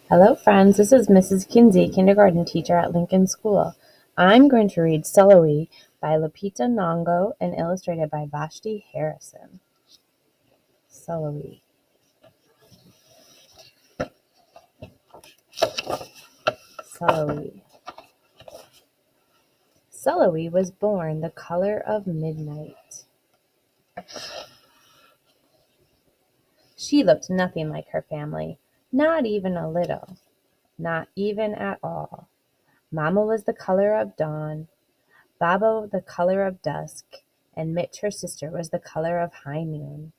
Hello, friends. This is Mrs. Kinsey, kindergarten teacher at Lincoln School. I'm going to read Sulwe by Lupita Nyong'o and illustrated by Vashti Harrison. Sulwe. Sulwe. Sulwe was born the color of midnight. She looked nothing like her family, not even a little, not even at all. Mama was the color of dawn, Baba the color of dusk, and Mitch, her sister, was the color of high noon.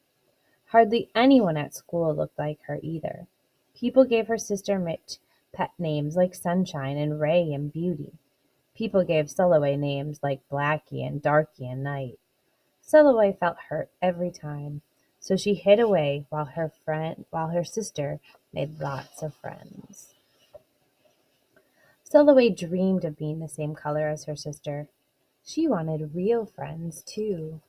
Hardly anyone at school looked like her either. People gave her sister Mitch pet names like Sunshine and Ray and Beauty. People gave Sulwe names like Blackie and Darky and Night. Sulwe felt hurt every time, so she hid away while her sister made lots of friends. Sulwe dreamed of being the same color as her sister. She wanted real friends too.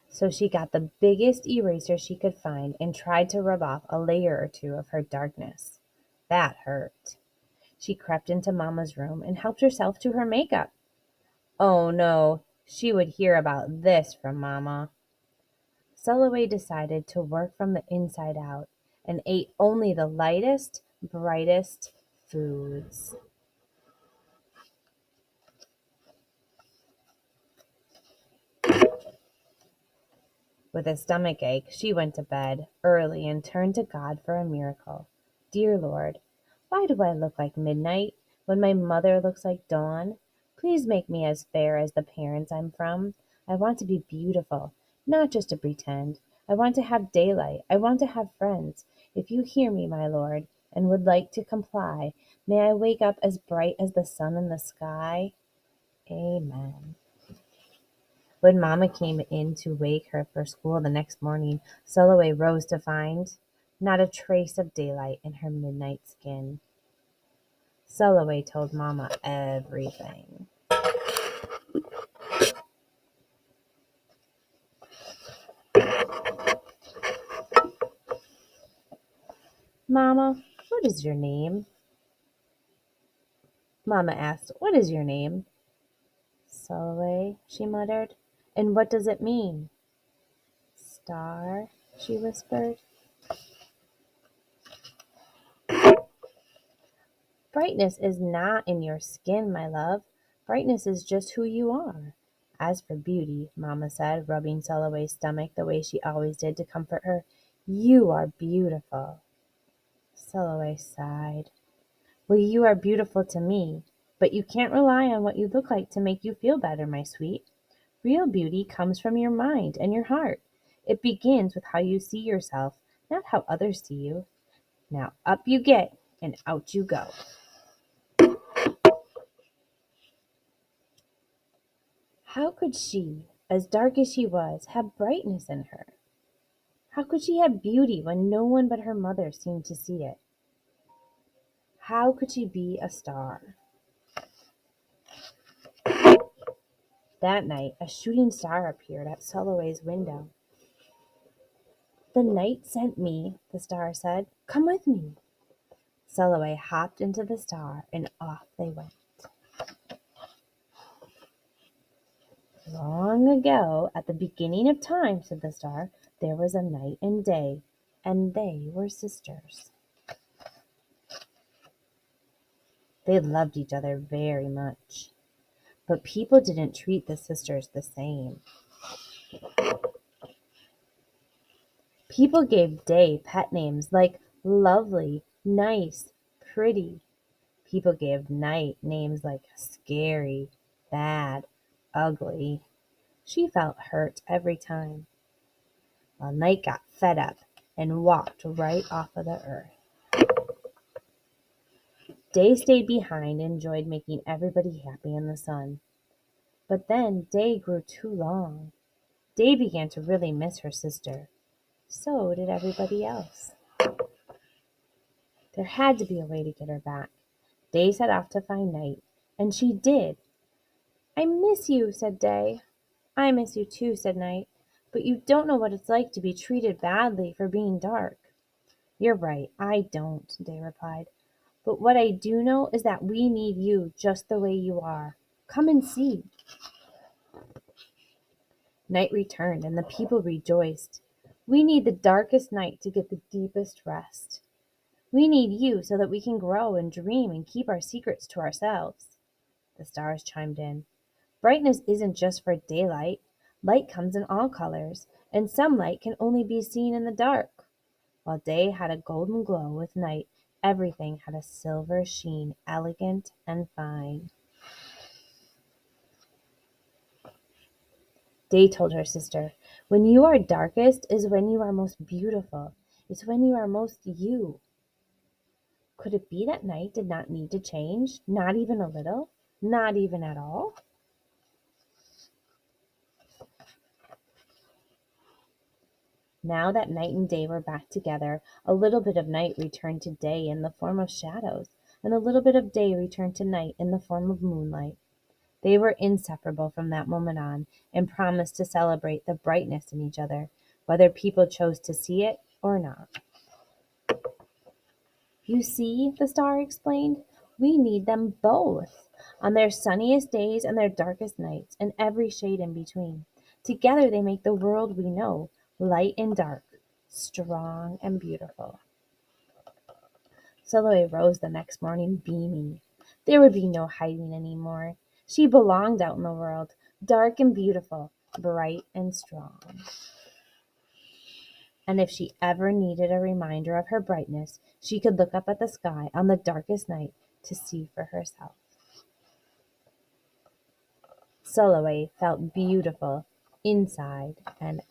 So she got the biggest eraser she could find and tried to rub off a layer or two of her darkness. That hurt. She crept into Mama's room and helped herself to her makeup. Oh no, she would hear about this from Mama. Sulwe decided to work from the inside out and ate only the lightest, brightest foods. With a stomach ache, she went to bed early and turned to God for a miracle. Dear Lord, why do I look like midnight when my mother looks like dawn? Please make me as fair as the parents I'm from. I want to be beautiful, not just to pretend. I want to have daylight. I want to have friends. If you hear me, my Lord, and would like to comply, may I wake up as bright as the sun in the sky? Amen. When Mamma came in to wake her for school the next morning, Sulwe rose to find not a trace of daylight in her midnight skin. Sulwe told Mamma everything. Mamma, what is your name? Mamma asked, what is your name? Sulwe, she muttered. And what does it mean? Star, she whispered. Brightness is not in your skin, my love. Brightness is just who you are. As for beauty, Mamma said, rubbing Sulwe's stomach the way she always did to comfort her, you are beautiful. Sulwe sighed. Well, you are beautiful to me, but you can't rely on what you look like to make you feel better, my sweet. Real beauty comes from your mind and your heart. It begins with how you see yourself, not how others see you. Now up you get and out you go. How could she, as dark as she was, have brightness in her? How could she have beauty when no one but her mother seemed to see it? How could she be a star? That night, a shooting star appeared at Sulwe's window. The night sent me, the star said. Come with me. Sulwe hopped into the star, and off they went. Long ago, at the beginning of time, said the star, there was a night and day, and they were sisters. They loved each other very much, but people didn't treat the sisters the same. People gave Day pet names like lovely, nice, pretty. People gave Night names like scary, bad, ugly. She felt hurt every time. Well, Night got fed up and walked right off of the earth. Day stayed behind and enjoyed making everybody happy in the sun. But then Day grew too long. Day began to really miss her sister. So did everybody else. There had to be a way to get her back. Day set off to find Night, and she did. I miss you, said Day. I miss you too, said Night. But you don't know what it's like to be treated badly for being dark. You're right, I don't, Day replied. But what I do know is that we need you just the way you are. Come and see. Night returned, and the people rejoiced. We need the darkest night to get the deepest rest. We need you so that we can grow and dream and keep our secrets to ourselves. The stars chimed in. Brightness isn't just for daylight. Light comes in all colors, and some light can only be seen in the dark. While day had a golden glow with night, everything had a silver sheen, elegant and fine. Day told her sister, when you are darkest is when you are most beautiful. It's when you are most you. Could it be that night did not need to change? Not even a little? Not even at all? Now that night and day were back together, a little bit of night returned to day in the form of shadows, and a little bit of day returned to night in the form of moonlight. They were inseparable from that moment on, and promised to celebrate the brightness in each other, whether people chose to see it or not. You see, the star explained, we need them both, on their sunniest days and their darkest nights, and every shade in between. Together they make the world we know, light and dark, strong and beautiful. Sulwe rose the next morning beaming. There would be no hiding any more. She belonged out in the world, dark and beautiful, bright and strong. And if she ever needed a reminder of her brightness, she could look up at the sky on the darkest night to see for herself. Sulwe felt beautiful inside and